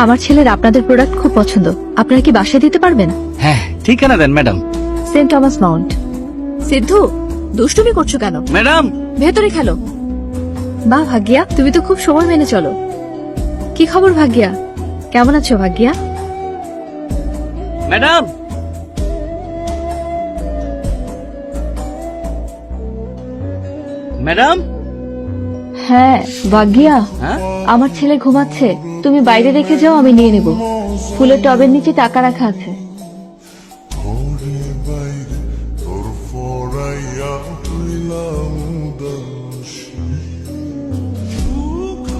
আমার ছেলের আপনাদের প্রোডাক্ট খুব পছন্দ। আপনারা কি বাসায় দিতে পারবেন? হ্যাঁ, ঠিকানা দেন madam. Saint Thomas Mount. Siddhu, দুষ্টুমি করছো কেন? ম্যাডাম, ভেতরে খেলো। বাহ ভাগ্যা, তুমি তো খুব সময় মেনে চলো। কি খবর ভাগ্যা? কেমন আছো ভাগ্যা? Madam, madam. হ্যাঁ ভাগ্যা, হ্যাঁ, আমার ছেলে ঘুমাচ্ছে, তুমি বাইরে রেখে যাও, আমি নিয়ে নেব। ফুলের টবের নিচে টাকা রাখা আছে।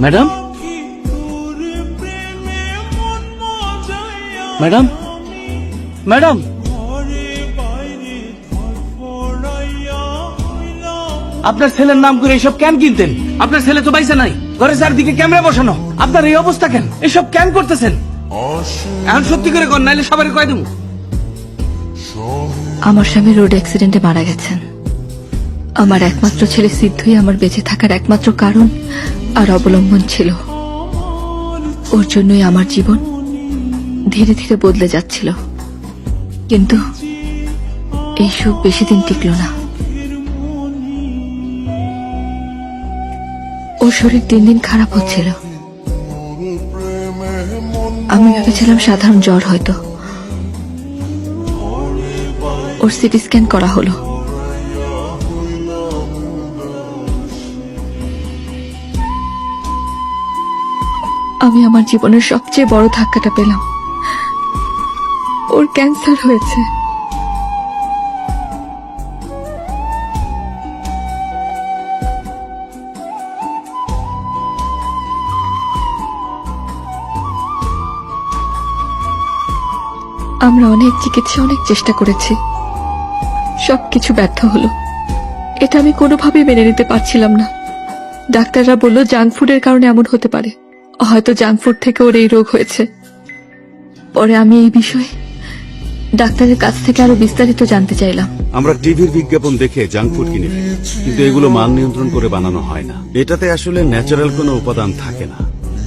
Madam, madam, madam. আপনার ছেলের নাম করে এসব কেন কিনতেন? আপনার ছেলে তো বাইসা নাই, ঘরে চারদিকে ক্যামেরা বসানো। আপনার এই অবস্থা কেন? এসব কেন করতেছেন? এখন সত্যি করে কর, নাইলে সবাই কয় দেবো। আমার স্বামী রোড অ্যাক্সিডেন্টে মারা গেছেন। আমার একমাত্র ছেলে সিদ্ধুই আমার বেঁচে থাকার একমাত্র কারণ আর অবলম্বন ছিল। ওর জন্যই আমার জীবন ধীরে ধীরে বদলে যাচ্ছিল, কিন্তু এই সুখ বেশি দিন টিকল না। ওর শরীর দিন দিন খারাপ হচ্ছিল। আমি ভেবেছিলাম সাধারণ জ্বর হয়তো। ওর সিটি স্ক্যান করা হলো। আমি আমার জীবনের সবচেয়ে বড় ধাক্কাটা পেলাম। ওর ক্যান্সার হয়েছে। আমরা অনেক চিকিৎসা, অনেক চেষ্টা করেছি, সবকিছু ব্যর্থ হলো। এটা আমি কোনোভাবেই মেনে নিতে পারছিলাম না। ডাক্তাররা বলল জাঙ্ক ফুডের কারণে এমন হতে পারে, হয়তো জাঙ্ক ফুড থেকে ওর এই রোগ হয়েছে। পরে আমি এই বিষয়ে ডাক্তারের কাছ থেকে আরো বিস্তারিত জানতে চাইলাম। আমরা টিভির বিজ্ঞাপন দেখে জাঙ্ক ফুড কিনে ফেলি, কিন্তু এগুলো মান নিয়ন্ত্রণ করে বানানো হয় না। এটাতে আসলে ন্যাচারাল কোনো উপাদান থাকে না।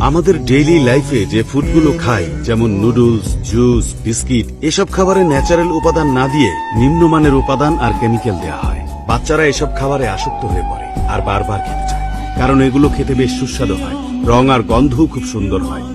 আমাদের ডেইলি লাইফে যে ফুডগুলো খাই, যেমন নুডলস, জুস, বিস্কিট, এসব খাবারে ন্যাচারাল উপাদান না দিয়ে নিম্নমানের উপাদান আর কেমিক্যাল দেওয়া হয়। বাচ্চারা এসব খাবারে আসক্ত হয়ে পড়ে আর বারবার খেতে চায়, কারণ এগুলো খেতে বেশ সুস্বাদু হয়, রং আর গন্ধও খুব সুন্দর হয়।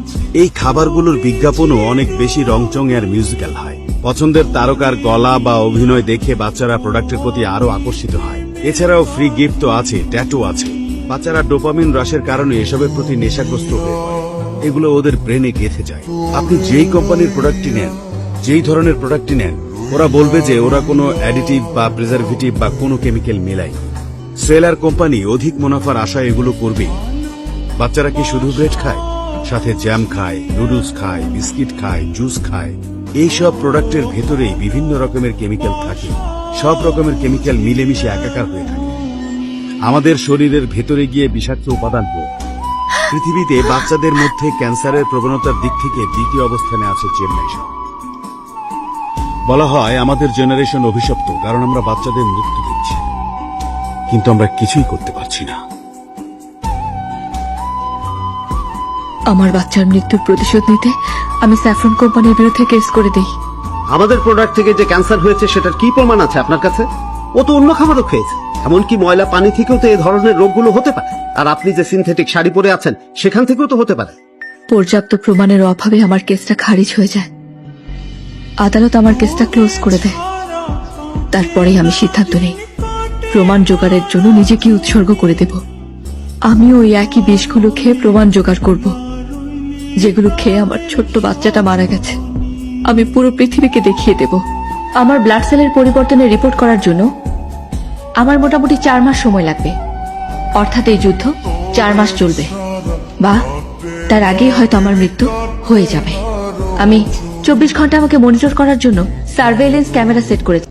এই খাবারগুলোর বিজ্ঞাপনও অনেক বেশি রংচং আর মিউজিক্যাল হয়। পছন্দের তারকার গলা বা অভিনয় দেখে বাচ্চারা প্রোডাক্টের প্রতি আরো আকর্ষিত হয়। এছাড়াও ফ্রি গিফট তো আছে, ট্যাটু আছে। বাচ্চারা ডোপামিন রাশের কারণে এসবের প্রতি নেশাগ্রস্ত হয়ে পড়ে। এগুলো ওদের ব্রেনে গেঁথে যায়। আপনি যেই কোম্পানির প্রোডাক্টটি নেন, যেই ধরনের প্রোডাক্টটি নেন, ওরা বলবে যে ওরা কোনো অ্যাডিটিভ বা প্রিজারভেটিভ বা কোনো কেমিক্যাল মেলাই। সেলার কোম্পানি অধিক মুনাফার আশায় এগুলো করবে। বাচ্চারা কি শুধু ব্রেড খায়? সাথে জ্যাম খায়, নুডলস খায়, বিস্কিট খায়, জুস খায়। এইসব প্রোডাক্টের ভেতরেই বিভিন্ন রকমের কেমিক্যাল থাকে। সব রকমের কেমিক্যাল মিলেমিশে একাকার হয়ে থাকে, আমাদের শরীরের ভেতরে গিয়ে বিষাক্ত উপাদান হয়। পৃথিবীতে বাচ্চাদের মধ্যে ক্যান্সারের প্রবণতার দিক থেকে দ্বিতীয় অবস্থানে আছে চেন্নাই শহর। বলা হয় আমাদের জেনারেশন অভিশপ্ত, কারণ আমরা বাচ্চাদের মৃত্যু দেখছি, কিন্তু আমরা কিছুই করতে পারছি না। আমার বাচ্চার মৃত্যুর প্রতিশোধ নিতে আমি স্যাফরন কোম্পানির বিরুদ্ধে কেস করে দেই। আমাদের প্রোডাক্ট থেকে যে ক্যান্সার হয়েছে সেটার কি প্রমাণ আছে আপনার কাছে? ও তো অন্য খাবারও খেয়েছে, এমনকি ময়লা পানি থেকেও তো এই ধরনের রোগগুলো হতে পারে। আর আপনি যে সিনথেটিক শাড়ি পরে আছেন সেখান থেকেও তো হতে পারে। পর্যাপ্ত প্রমাণের অভাবে আমার কেসটা খারিজ হয়ে যায়। আদালত আমার কেসটা ক্লোজ করে দেয়। তারপরেই আমি সিদ্ধান্ত নেই প্রমাণ জোগাড়ের জন্য নিজেকে উৎসর্গ করে দেব। আমি ওই একই বিষগুলো খেয়ে প্রমাণ জোগাড় করব, যেগুলো খেয়ে আমার ছোট্ট বাচ্চাটা মারা গেছে। আমি পুরো পৃথিবীকে দেখিয়ে দেব। আমার ব্লাড সেলের পরিবর্তনের রিপোর্ট করার জন্য আমার মোটামুটি 4 মাস সময় লাগবে। অর্থাৎ এই যুদ্ধ 4 মাস চলবে, বা তার আগেই হয়তো আমার মৃত্যু হয়ে যাবে। আমি 24 ঘন্টা আমাকে মনিটর করার জন্য সার্ভেইলেন্স ক্যামেরা সেট করেছি।